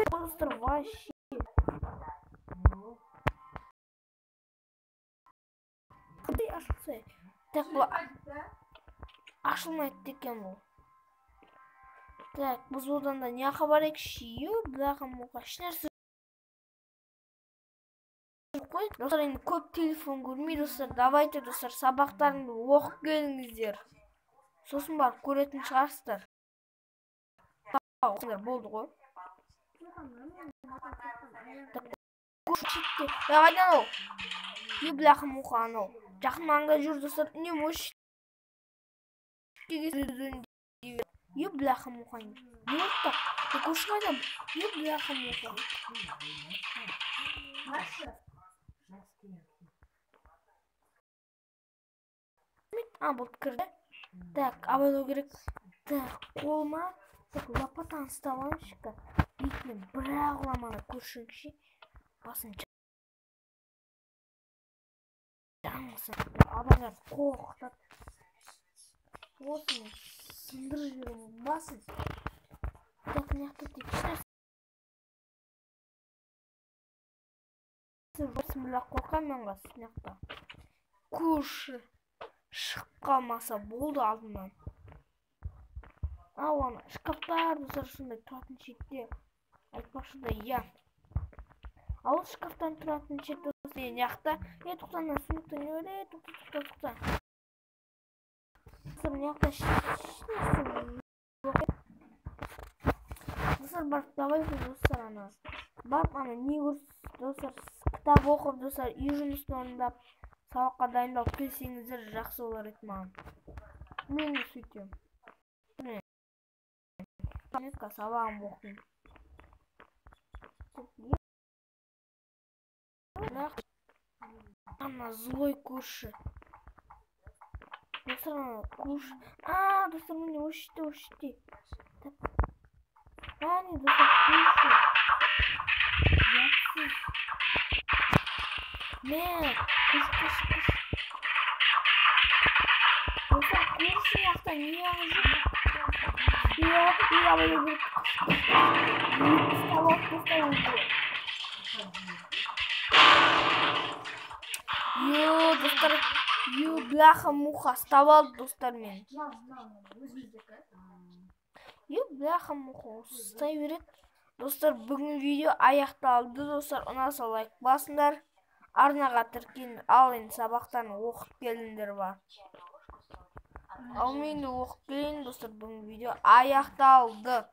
Достар вообще. Куди ашылса? Так бұл ашылмайды екен бұл. Так, біз одан да не хабарек шию, бұлаға мұға ешнәрсе қой. Достар, енді көп телефон көрмей, достар, давайте, достар, сабақтарыңды оқып келіңіздер. Сосын барып көретін шығарсыздар. Оқыңдар, болды ғой. Қайдан ол? Бляха муха анау. Жақын маңда жүр, достар, үнем өш. Бляха муха. Не өтті? Көші қайдан? Бляха муха. Бұл кірді. Так, абайлау керек. Так, қолыма лопатаны ұстап алайыншы. Бетіне бір-ақ ламаны көршіңші. Басын жаңғысы. Адамдар қоқтап. Осыны сындырып жүрген басын. Так, неяқты текшінер. Бісміллах, қорқам мен қас. Неяқта. Көрші шығып қалмаса болды алдымнан. Ал ана шкафтар достар шындай тұратын шетте айтпақшы да я. Ал шкафтан тұратын шет достар неяқта. Тоқтан сүйікті не өле, тоқта. Достар неяқта шынайсы. Достар барып давайте достар ана. Барып ана не көрсіз достар кітап оқып достар үй жұмысын орындап сабаққа дайындалып келсеңіздер жақсы болар еді маған. Мен де сөйтем. Сабағым оқимын. Ана злой көрші. Достар ана көрші. Достар міне өшті. Әне достар көрші. Яқсыз. Мен көрші. Достар көрші яқта не ағы жоқ? Я буду достар, бляха муха ставал достар мен. Бляха муха ұстай береді. Достар, бүгін видео аяқталды. Достар, ұнаса лайк басыңдар. Арнаға тіркеліңдер. Ал енді сабақтарын оқып келіңдер бар. Ал мен де оқып келейін достар, бүгін видео аяқталды.